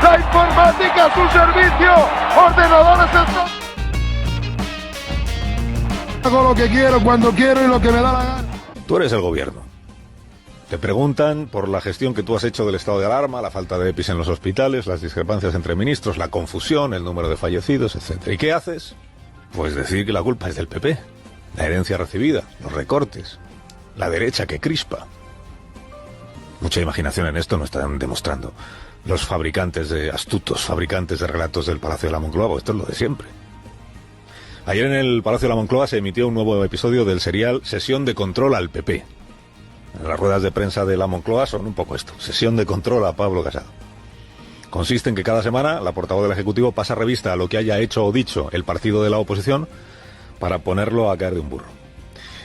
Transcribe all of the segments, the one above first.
La informática a su servicio. Ordenadores hago lo que quiero, cuando quiero y lo que me da la gana. Tú eres el gobierno. Te preguntan por la gestión que tú has hecho del estado de alarma, la falta de EPIs en los hospitales, las discrepancias entre ministros, la confusión, el número de fallecidos, etc. ¿Y qué haces? Pues decir que la culpa es del PP, la herencia recibida, los recortes, la derecha que crispa. Mucha imaginación en esto no están demostrando los astutos fabricantes de relatos del Palacio de la Moncloa. Esto es lo de siempre. Ayer en el Palacio de la Moncloa se emitió un nuevo episodio del serial Sesión de Control al PP. Las ruedas de prensa de la Moncloa son un poco esto: sesión de control a Pablo Casado. Consiste en que cada semana la portavoz del Ejecutivo pasa revista a lo que haya hecho o dicho el partido de la oposición para ponerlo a caer de un burro.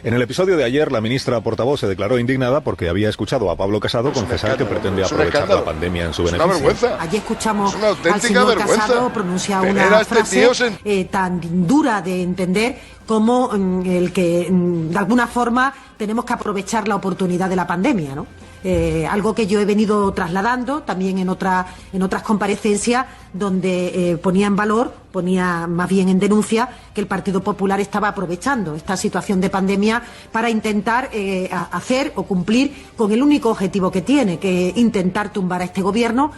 En el episodio de ayer, la ministra portavoz se declaró indignada porque había escuchado a Pablo Casado confesar que pretende aprovechar la pandemia en su beneficio. Es una vergüenza. Allí escuchamos al señor Casado pronunciar una frase tan dura de entender como el que de alguna forma tenemos que aprovechar la oportunidad de la pandemia, ¿no? Algo que yo he venido trasladando también en otras comparecencias, donde ponía en valor, ponía más bien en denuncia, que el Partido Popular estaba aprovechando esta situación de pandemia para intentar hacer o cumplir con el único objetivo que tiene, que es intentar tumbar a este gobierno.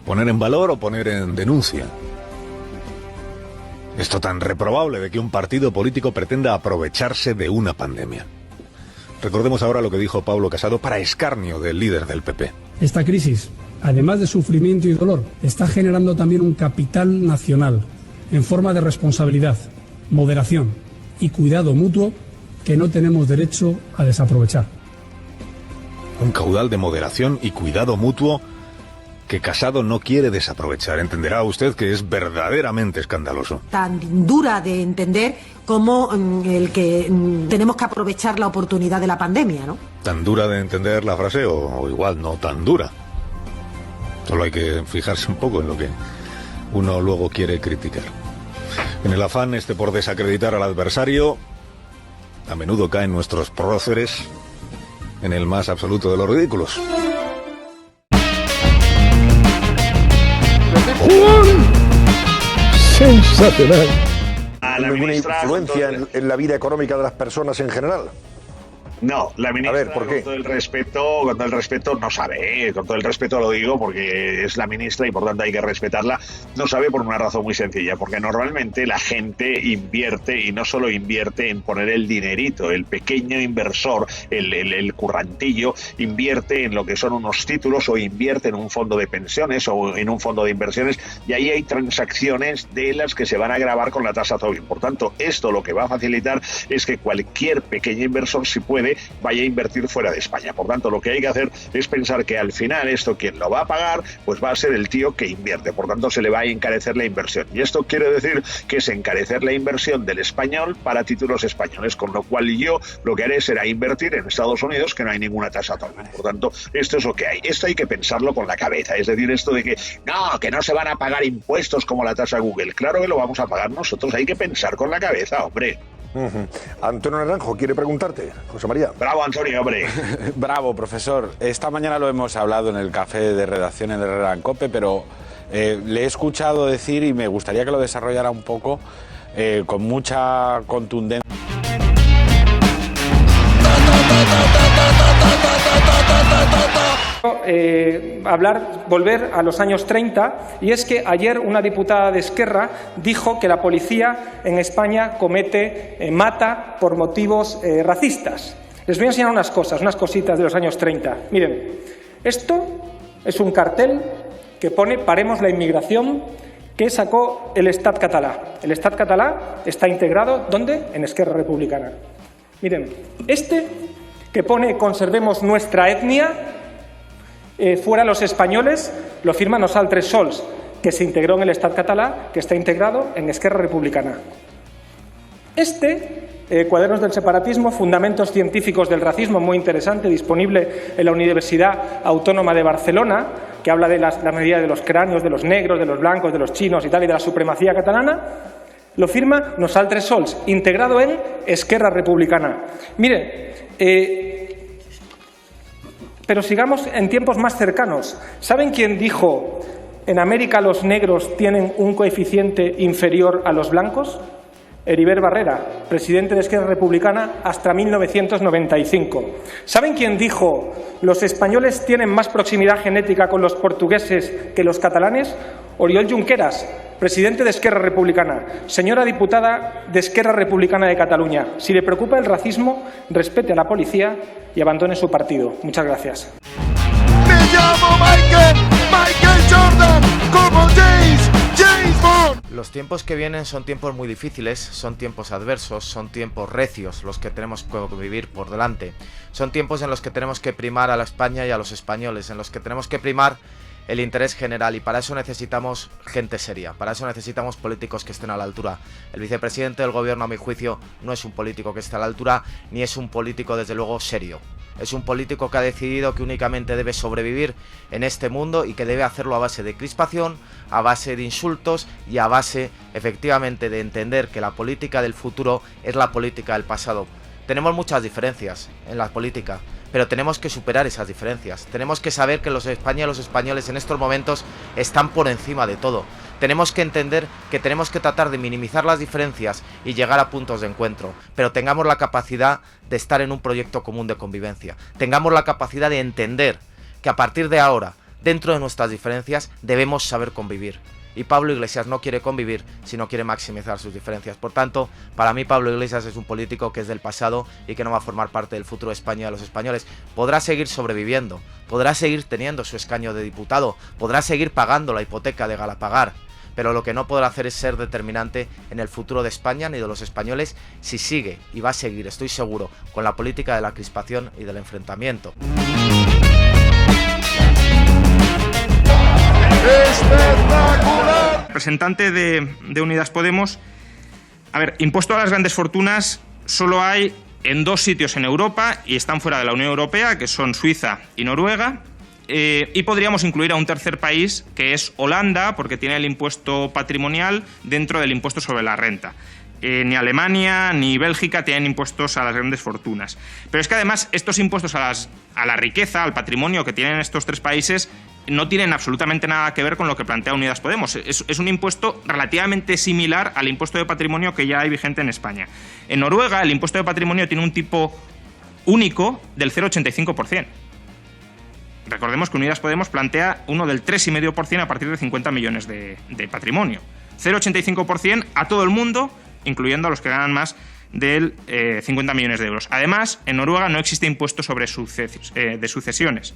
¿Poner en valor o poner en denuncia? Esto tan reprobable de que un partido político pretenda aprovecharse de una pandemia. Recordemos ahora lo que dijo Pablo Casado para escarnio del líder del PP. Esta crisis, además de sufrimiento y dolor, está generando también un capital nacional en forma de responsabilidad, moderación y cuidado mutuo que no tenemos derecho a desaprovechar. Un caudal de moderación y cuidado mutuo que Casado no quiere desaprovechar. Entenderá usted que es verdaderamente escandaloso. Tan dura de entender como el que tenemos que aprovechar la oportunidad de la pandemia, ¿no? Tan dura de entender la frase o igual no tan dura. Solo hay que fijarse un poco en lo que uno luego quiere criticar. En el afán por desacreditar al adversario, a menudo caen nuestros próceres en el más absoluto de los ridículos. Sensacional. ¿Ninguna influencia en la vida económica de las personas en general? No, la ministra, a ver, ¿por qué? con todo el respeto, no sabe, con todo el respeto lo digo porque es la ministra y por tanto hay que respetarla, no sabe por una razón muy sencilla, porque normalmente la gente invierte y no solo invierte en poner el dinerito, el pequeño inversor, el currantillo, invierte en lo que son unos títulos o invierte en un fondo de pensiones o en un fondo de inversiones y ahí hay transacciones de las que se van a gravar con la tasa Tobin. Por tanto, esto lo que va a facilitar es que cualquier pequeño inversor, si puede, vaya a invertir fuera de España. Por tanto, lo que hay que hacer es pensar que al final esto quien lo va a pagar pues va a ser el tío que invierte. Por tanto, se le va a encarecer la inversión. Y esto quiere decir que es encarecer la inversión del español para títulos españoles, con lo cual yo lo que haré será invertir en Estados Unidos, que no hay ninguna tasa Tobin. Por tanto, esto es lo que hay. Esto hay que pensarlo con la cabeza. Es decir, esto de que no se van a pagar impuestos como la tasa Google. Claro que lo vamos a pagar nosotros. Hay que pensar con la cabeza, hombre. Antonio Naranjo quiere preguntarte, José María. Bravo, Antonio, hombre. Bravo, profesor. Esta mañana lo hemos hablado en el café de redacción en Herrera en COPE, pero le he escuchado decir, y me gustaría que lo desarrollara un poco, con mucha contundencia. Volver a los años 30, y es que ayer una diputada de Esquerra dijo que la policía en España mata por motivos racistas. Les voy a enseñar unas cositas de los años 30. Miren, esto es un cartel que pone "Paremos la inmigración", que sacó el Estat català. El Estat català está integrado, ¿dónde? En Esquerra Republicana. Miren, que pone "Conservemos nuestra etnia", fuera los españoles, lo firma Nosaltres Sols, que se integró en el Estat català, que está integrado en Esquerra Republicana. Cuadernos del separatismo, fundamentos científicos del racismo, muy interesante, disponible en la Universidad Autónoma de Barcelona, que habla de la medida de los cráneos, de los negros, de los blancos, de los chinos y tal, y de la supremacía catalana. Lo firma Nosaltres Sols, integrado en Esquerra Republicana. Miren, Pero sigamos en tiempos más cercanos. ¿Saben quién dijo en América los negros tienen un coeficiente inferior a los blancos? Heribert Barrera, presidente de Esquerra Republicana hasta 1995. ¿Saben quién dijo los españoles tienen más proximidad genética con los portugueses que los catalanes? Oriol Junqueras, presidente de Esquerra Republicana. Señora diputada de Esquerra Republicana de Cataluña, si le preocupa el racismo, respete a la policía y abandone su partido. Muchas gracias. Me llamo Michael Jordan, como James Bond. Los tiempos que vienen son tiempos muy difíciles, son tiempos adversos, son tiempos recios los que tenemos que vivir por delante. Son tiempos en los que tenemos que primar a la España y a los españoles, en los que tenemos que primar el interés general, y para eso necesitamos gente seria, para eso necesitamos políticos que estén a la altura. El vicepresidente del gobierno, a mi juicio, no es un político que esté a la altura, ni es un político, desde luego, serio. Es un político que ha decidido que únicamente debe sobrevivir en este mundo y que debe hacerlo a base de crispación, a base de insultos y a base, efectivamente, de entender que la política del futuro es la política del pasado. Tenemos muchas diferencias en la política, pero tenemos que superar esas diferencias. Tenemos que saber que los españoles en estos momentos están por encima de todo. Tenemos que entender que tenemos que tratar de minimizar las diferencias y llegar a puntos de encuentro, pero tengamos la capacidad de estar en un proyecto común de convivencia. Tengamos la capacidad de entender que a partir de ahora, dentro de nuestras diferencias, debemos saber convivir. Y Pablo Iglesias no quiere convivir, sino quiere maximizar sus diferencias. Por tanto, para mí Pablo Iglesias es un político que es del pasado y que no va a formar parte del futuro de España y de los españoles. Podrá seguir sobreviviendo, podrá seguir teniendo su escaño de diputado, podrá seguir pagando la hipoteca de Galapagar, pero lo que no podrá hacer es ser determinante en el futuro de España ni de los españoles si sigue, y va a seguir, estoy seguro, con la política de la crispación y del enfrentamiento. ¡Espectacular! Representante de Unidas Podemos. A ver, impuesto a las grandes fortunas solo hay en 2 sitios en Europa y están fuera de la Unión Europea, que son Suiza y Noruega. Y podríamos incluir a un tercer país, que es Holanda, porque tiene el impuesto patrimonial dentro del impuesto sobre la renta. Ni Alemania ni Bélgica tienen impuestos a las grandes fortunas. Pero es que además estos impuestos a la riqueza, al patrimonio que tienen estos 3 países, no tienen absolutamente nada que ver con lo que plantea Unidas Podemos. Es un impuesto relativamente similar al impuesto de patrimonio que ya hay vigente en España. En Noruega el impuesto de patrimonio tiene un tipo único del 0,85%. Recordemos que Unidas Podemos plantea uno del 3,5% a partir de 50 millones de patrimonio. 0,85% a todo el mundo, incluyendo a los que ganan más del 50 millones de euros. Además, en Noruega no existe impuesto sobre de sucesiones.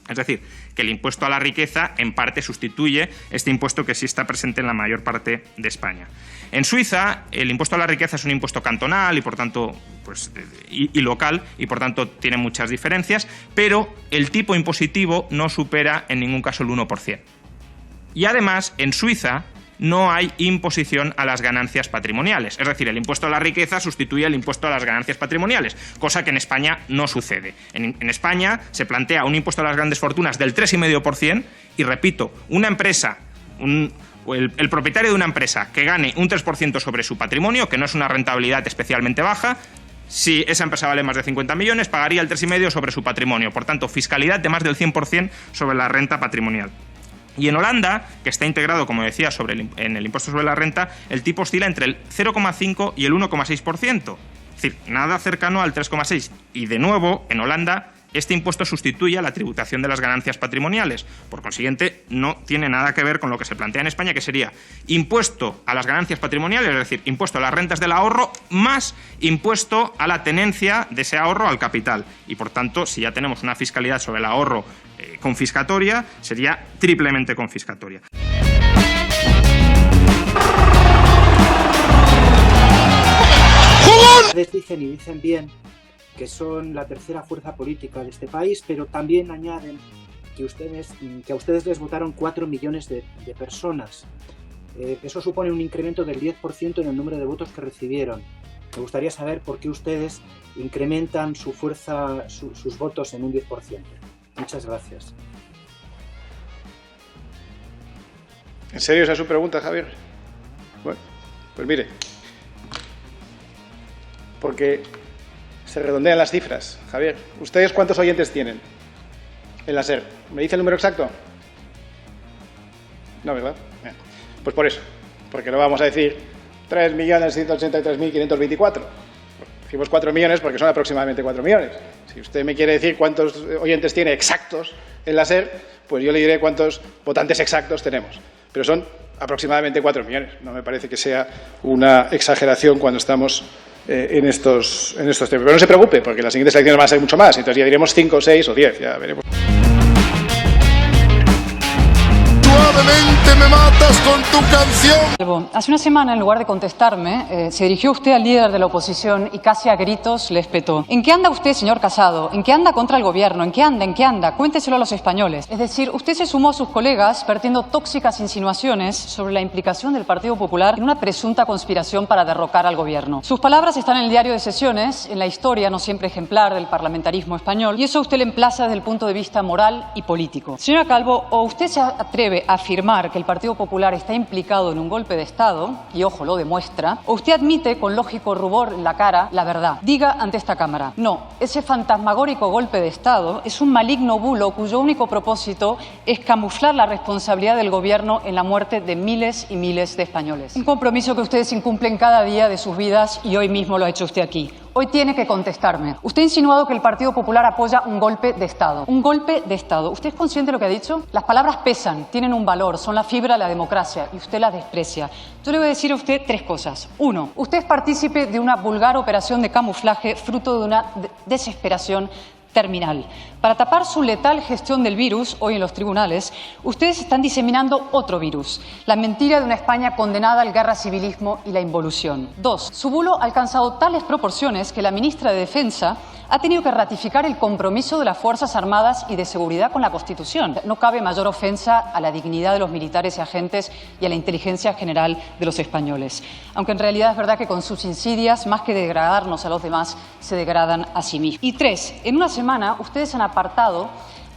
Es decir, que el impuesto a la riqueza en parte sustituye este impuesto que sí está presente en la mayor parte de España. En Suiza, el impuesto a la riqueza es un impuesto cantonal y, por tanto, y local, y por tanto tiene muchas diferencias, pero el tipo impositivo no supera en ningún caso el 1%. Y además, en Suiza no hay imposición a las ganancias patrimoniales. Es decir, el impuesto a la riqueza sustituye el impuesto a las ganancias patrimoniales, cosa que en España no sucede. En España se plantea un impuesto a las grandes fortunas del 3,5% y, repito, una empresa, el propietario de una empresa que gane un 3% sobre su patrimonio, que no es una rentabilidad especialmente baja, si esa empresa vale más de 50 millones, pagaría el 3,5% sobre su patrimonio. Por tanto, fiscalidad de más del 100% sobre la renta patrimonial. Y en Holanda, que está integrado, como decía, en el impuesto sobre la renta, el tipo oscila entre el 0,5% y el 1,6%. Es decir, nada cercano al 3,6%. Y de nuevo, en Holanda, este impuesto sustituye a la tributación de las ganancias patrimoniales. Por consiguiente, no tiene nada que ver con lo que se plantea en España, que sería impuesto a las ganancias patrimoniales, es decir, impuesto a las rentas del ahorro, más impuesto a la tenencia de ese ahorro al capital. Y, por tanto, si ya tenemos una fiscalidad sobre el ahorro confiscatoria, sería triplemente confiscatoria. Ustedes dicen y dicen bien que son la tercera fuerza política de este país, pero también añaden que a ustedes les votaron 4 millones de personas. Eso supone un incremento del 10% en el número de votos que recibieron. Me gustaría saber por qué ustedes incrementan su fuerza, sus votos en un 10%. Muchas gracias. ¿En serio esa es su pregunta, Javier? Bueno, pues mire, porque se redondean las cifras, Javier. ¿Ustedes cuántos oyentes tienen? en la SER. ¿Me dice el número exacto? No, ¿verdad? Bien. Pues por eso, porque no vamos a decir 3.183.524. Decimos 4 millones porque son aproximadamente 4 millones. Si usted me quiere decir cuántos oyentes tiene exactos en la SER, pues yo le diré cuántos votantes exactos tenemos. Pero son aproximadamente 4 millones. No me parece que sea una exageración cuando estamos en estos tiempos. Pero no se preocupe, porque las siguientes elecciones van a ser mucho más. Entonces ya diremos 5, 6 o 10. Ya veremos. Suavemente me matas con tu canción. Hace una semana, en lugar de contestarme, se dirigió usted al líder de la oposición y casi a gritos le espetó. ¿En qué anda usted, señor Casado? ¿En qué anda contra el gobierno? ¿En qué anda? ¿En qué anda? Cuénteselo a los españoles. Es decir, usted se sumó a sus colegas vertiendo tóxicas insinuaciones sobre la implicación del Partido Popular en una presunta conspiración para derrocar al gobierno. Sus palabras están en el diario de sesiones, en la historia no siempre ejemplar del parlamentarismo español, y eso usted le emplaza desde el punto de vista moral y político. Señora Calvo, o usted se atreve a afirmar que el Partido Popular está implicado en un golpe de Estado, y ojo, lo demuestra, o usted admite con lógico rubor en la cara la verdad. Diga ante esta Cámara, no, ese fantasmagórico golpe de Estado es un maligno bulo cuyo único propósito es camuflar la responsabilidad del gobierno en la muerte de miles y miles de españoles. Un compromiso que ustedes incumplen cada día de sus vidas y hoy mismo lo ha hecho usted aquí. Hoy tiene que contestarme. Usted ha insinuado que el Partido Popular apoya un golpe de Estado. Un golpe de Estado. ¿Usted es consciente de lo que ha dicho? Las palabras pesan, tienen un valor, son la fibra de la democracia y usted las desprecia. Yo le voy a decir a usted 3 cosas. 1. Usted es partícipe de una vulgar operación de camuflaje fruto de una desesperación terminal. Para tapar su letal gestión del virus, hoy en los tribunales, ustedes están diseminando otro virus, la mentira de una España condenada al guerra civilismo y la involución. 2. Su bulo ha alcanzado tales proporciones que la ministra de Defensa ha tenido que ratificar el compromiso de las Fuerzas Armadas y de Seguridad con la Constitución. No cabe mayor ofensa a la dignidad de los militares y agentes y a la inteligencia general de los españoles. Aunque en realidad es verdad que con sus insidias, más que degradarnos a los demás, se degradan a sí mismos. Y 3. En una semana, ustedes han apartado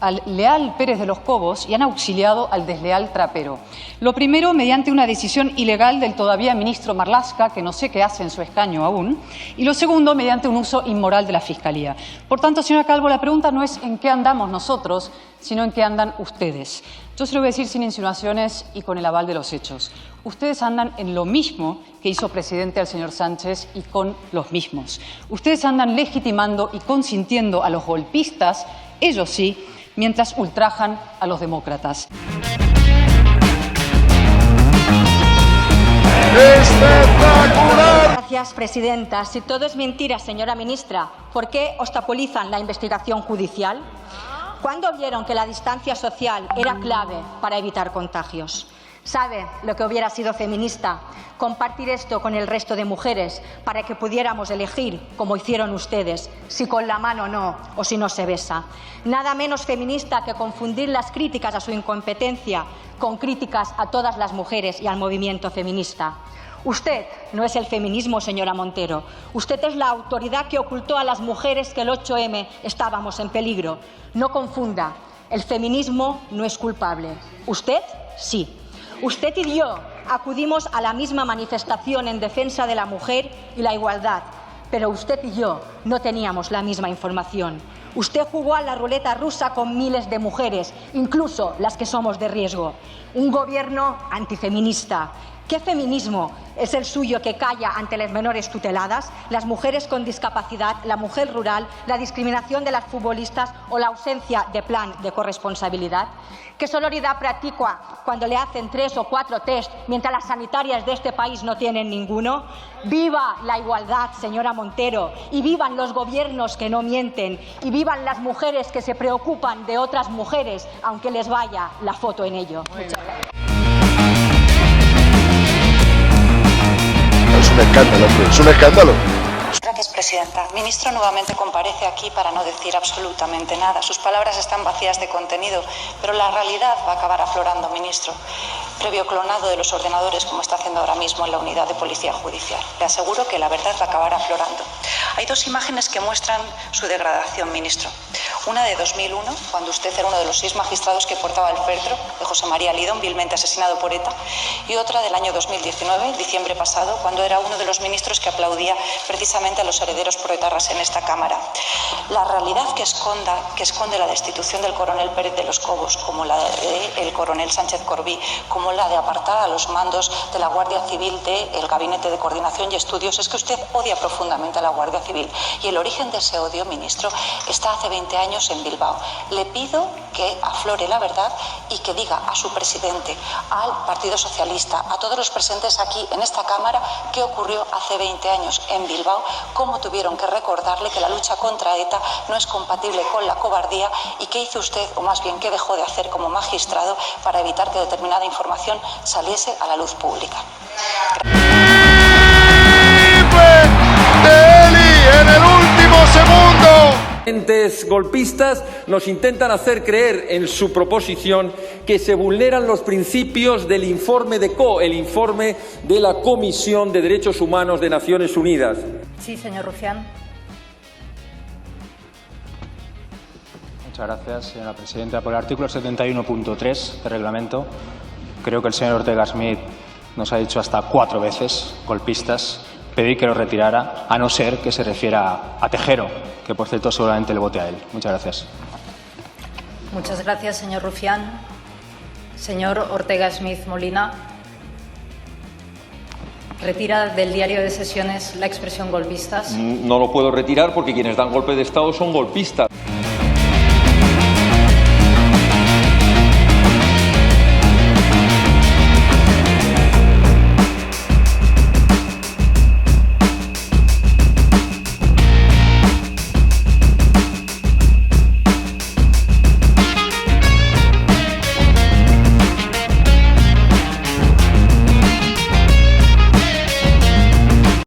al leal Pérez de los Cobos y han auxiliado al desleal Trapero. Lo primero, mediante una decisión ilegal del todavía ministro Marlaska, que no sé qué hace en su escaño aún, y lo segundo, mediante un uso inmoral de la Fiscalía. Por tanto, señora Calvo, la pregunta no es en qué andamos nosotros, sino en qué andan ustedes. Yo se lo voy a decir sin insinuaciones y con el aval de los hechos. Ustedes andan en lo mismo que hizo presidente al señor Sánchez y con los mismos. Ustedes andan legitimando y consintiendo a los golpistas, ellos sí, mientras ultrajan a los demócratas. ¡Espectacular! Gracias, presidenta. Si todo es mentira, señora ministra, ¿por qué obstaculizan la investigación judicial? ¿Cuándo vieron que la distancia social era clave para evitar contagios? ¿Sabe lo que hubiera sido feminista? Compartir esto con el resto de mujeres para que pudiéramos elegir, como hicieron ustedes, si con la mano no o si no se besa. Nada menos feminista que confundir las críticas a su incompetencia con críticas a todas las mujeres y al movimiento feminista. Usted no es el feminismo, señora Montero. Usted es la autoridad que ocultó a las mujeres que el 8M estábamos en peligro. No confunda, el feminismo no es culpable. Usted sí. Usted y yo acudimos a la misma manifestación en defensa de la mujer y la igualdad, pero usted y yo no teníamos la misma información. Usted jugó a la ruleta rusa con miles de mujeres, incluso las que somos de riesgo. Un gobierno antifeminista. ¿Qué feminismo es el suyo que calla ante las menores tuteladas, las mujeres con discapacidad, la mujer rural, la discriminación de las futbolistas o la ausencia de plan de corresponsabilidad? ¿Qué sororidad practica cuando le hacen 3 o 4 test mientras las sanitarias de este país no tienen ninguno? ¡Viva la igualdad, señora Montero! Y vivan los gobiernos que no mienten. Y vivan las mujeres que se preocupan de otras mujeres, aunque les vaya la foto en ello. Muchas gracias. Es un escándalo, hombre, es un escándalo. Gracias, presidenta. Ministro nuevamente comparece aquí para no decir absolutamente nada. Sus palabras están vacías de contenido, pero la realidad va a acabar aflorando, ministro. Previo clonado de los ordenadores, como está haciendo ahora mismo en la unidad de policía judicial. Le aseguro que la verdad va a acabar aflorando. Hay 2 imágenes que muestran su degradación, ministro. Una de 2001, cuando usted era uno de los 6 magistrados que portaba el féretro de José María Lidón, vilmente asesinado por ETA, y otra del año 2019, diciembre pasado, cuando era uno de los ministros que aplaudía precisamente a los herederos proetarras en esta Cámara. La realidad que esconde la destitución del coronel Pérez de los Cobos, como la del coronel Sánchez Corbí, como la de apartar a los mandos de la Guardia Civil del Gabinete de Coordinación y Estudios, es que usted odia profundamente a la Guardia Civil. Y el origen de ese odio, ministro, está hace 20 años en Bilbao. Le pido que aflore la verdad y que diga a su presidente, al Partido Socialista, a todos los presentes aquí en esta Cámara, qué ocurrió hace 20 años en Bilbao, cómo tuvieron que recordarle que la lucha contra ETA no es compatible con la cobardía y qué hizo usted, o más bien qué dejó de hacer como magistrado para evitar que determinada información saliese a la luz pública. De Eli en el último segundo. Entes golpistas nos intentan hacer creer en su proposición que se vulneran los principios del informe de el informe de la Comisión de Derechos Humanos de Naciones Unidas. Sí, señor Rufián. Muchas gracias, señora presidenta. Por el artículo 71.3 del reglamento, creo que el señor Ortega Smith nos ha dicho hasta 4 veces golpistas. Pedí que lo retirara, a no ser que se refiera a Tejero, que por cierto seguramente le vote a él. Muchas gracias. Muchas gracias, señor Rufián. Señor Ortega Smith Molina, ¿retira del diario de sesiones la expresión golpistas? No lo puedo retirar porque quienes dan golpe de Estado son golpistas.